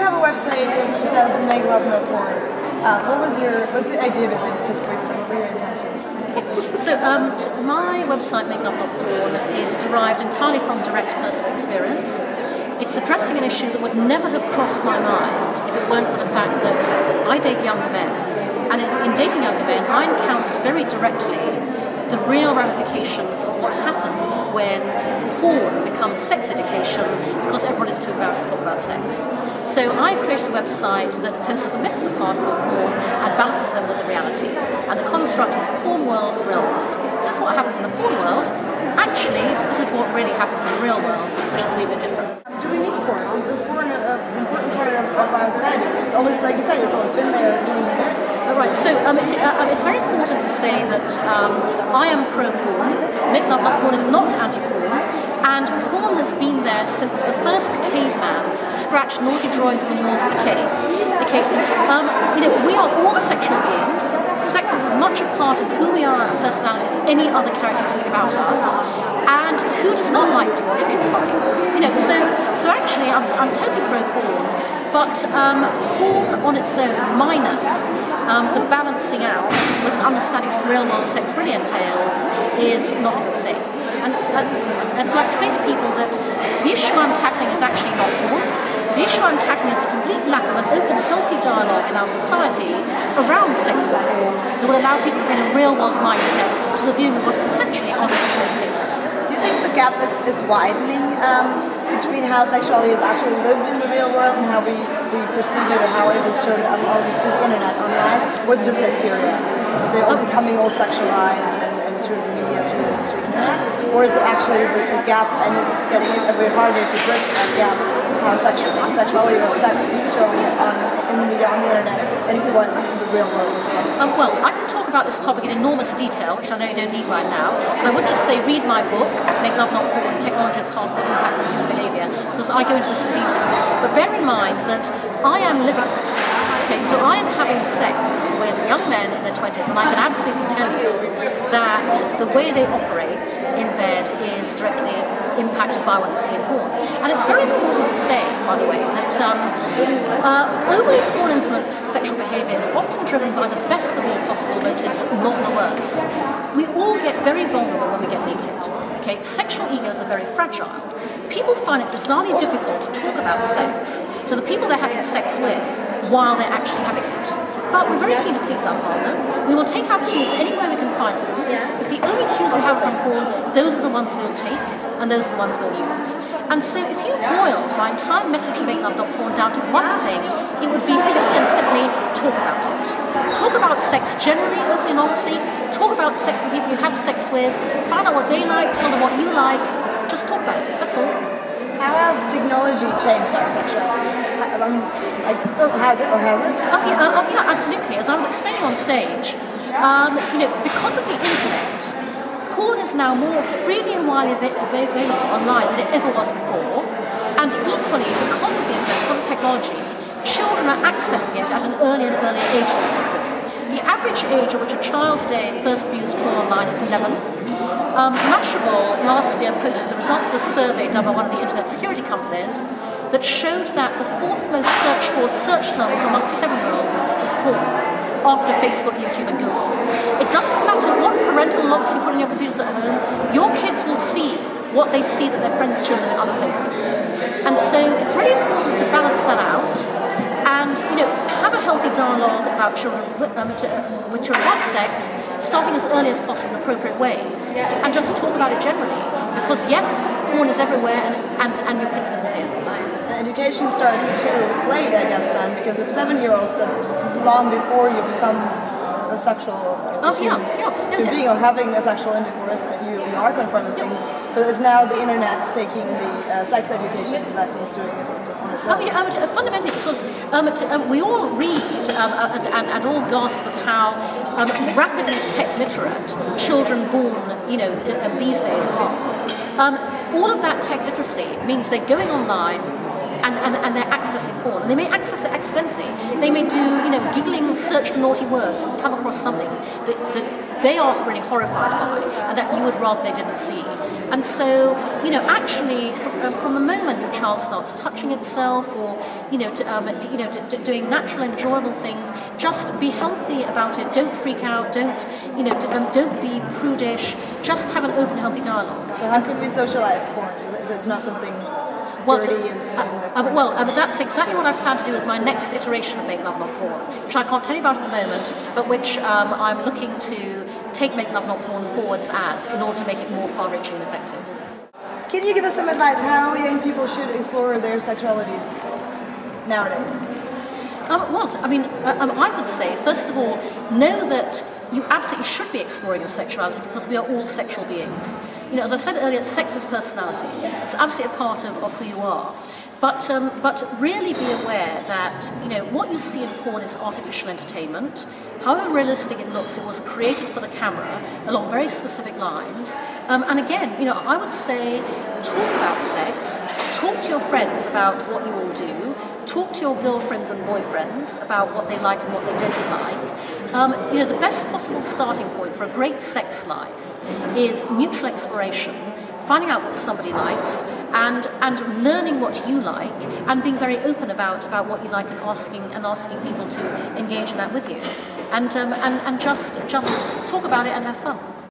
have a website that says Make Love No Porn. What's the idea behind it? Just briefly, what were your intentions? So my website, Make Love Not Porn, is derived entirely from direct personal experience. It's addressing an issue that would never have crossed my mind if it weren't for the fact that I date younger men. And in dating younger men, I encountered very directly the real ramifications of what happens when porn becomes sex education because everyone is too embarrassed to talk about sex. So I created a website that posts the myths of hardcore porn and balances them with the reality. And the construct is porn world, real world. This is what happens in the porn world. Actually, this is what really happens in the real world, which is a wee bit different. Do we need porn? Is porn an important part of our society? It's always, like you said, it's always been there. Right, so it's very important to say that I am pro-porn. Make Love Not Porn is not anti-porn, and porn has been there since the first caveman scratched naughty drawings on the walls of the cave. Okay, we are all sexual beings. Sex is as much a part of who we are and our personality as any other characteristic about us. And who does not like to watch people fucking? So actually, I'm totally pro-porn. But porn on its own, minus the balancing out with an understanding of what real-world sex really entails, is not a good thing. And so I explain to people that the issue I'm tackling is actually not porn. The issue I'm tackling is the complete lack of an open, healthy dialogue in our society around sex and porn that will allow people to bring a real-world mindset to the viewing of what is essentially online entertainment. Do you think the gap is widening between how sexuality is actually lived in the real world and how we perceive it, or how it is shown up to the internet online? Or is it just hysteria? Is they all becoming all sexualized and through the media, through the internet? Or is it actually the gap, and it's getting every harder to bridge that gap, how sexuality or sex is shown in the media, on the internet, and what the real world is like? Well, I can talk about this topic in enormous detail, which I know you don't need right now, but I would just say read my book, Make Love Not Porn, Technology's Harmful Impact on Human Behaviour, because I go into this in detail. But bear in mind that I am living this. Okay, so I am having sex with young men in their 20s, and I can absolutely tell you that the way they operate in bed is directly impacted by what they see in porn. And it's very important to say, by the way, that overly porn-influenced sexual behaviour is often driven by the best of all possible motives, not the worst. We all get very vulnerable when we get naked. Okay, sexual egos are very fragile. People find it bizarrely difficult to talk about sex to the people they're having sex with while they're actually having it. But we're very keen to please our partner. We will take our cues anywhere we can find them. If the only cues we have from porn, those are the ones we'll take, and those are the ones we'll use. And so if you boiled my entire message to Make Love Not Porn down to one thing, it would be purely and simply talk about it. Talk about sex generally, openly and honestly. Talk about sex with people you have sex with. Find out what they like, tell them what you like. Just talk about it, that's all. How has technology changed our sexuality? Has it or hasn't? Yeah, absolutely. As I was explaining on stage, because of the internet, porn is now more freely and widely available online than it ever was before. And equally, because of the internet, because of technology, children are accessing it at an earlier and earlier age than before. The average age at which a child today first views porn online is 11. Mashable last year posted the results of a survey done by one of the internet security companies that showed that the fourth most searched for search term amongst 7-year-olds is porn, after Facebook, YouTube and Google. It doesn't matter what parental locks you put on your computers at home, your kids will see what they see that their friends show them in other places. And so it's really important to balance that out and have a healthy dialogue about children with children about sex, starting as early as possible in appropriate ways, and just talk about it generally. Because yes, porn is everywhere, and your kids are going to see it. And education starts too late, I guess, then, because if 7-year-olds, that's long before you become a sexual being or having a sexual intercourse, that you are confronted with things. So it's now the internet taking the sex education lessons, doing it on its own. Fundamentally, because we all read and all gasp at how rapidly tech literate children born, these days are. All of that tech literacy means they're going online and they're accessing porn. And they may access it accidentally. They may do, giggling search for naughty words and come across something that they are really horrified by and that you would rather they didn't see. And so, actually, from the moment your child starts touching itself, or doing natural, enjoyable things, just be healthy about it. Don't freak out. Don't be prudish. Just have an open, healthy dialogue. So how can we socialize porn? So it's not something dirty that's exactly what I plan to do with my next iteration of Make Love Not Porn, which I can't tell you about at the moment, but which I'm looking to take Make Love Not Porn forwards as, in order to make it more far-reaching and effective. Can you give us some advice how young people should explore their sexualities nowadays? I would say, first of all, know that you absolutely should be exploring your sexuality, because we are all sexual beings. As I said earlier, sex is personality. It's absolutely a part of who you are. But really be aware that what you see in porn is artificial entertainment. However realistic it looks, it was created for the camera along very specific lines. And again, I would say talk about sex, talk to your friends about what you all do, talk to your girlfriends and boyfriends about what they like and what they don't like. The best possible starting point for a great sex life is mutual exploration, finding out what somebody likes, and learning what you like, and being very open about what you like, and asking people to engage in that with you, and just talk about it and have fun.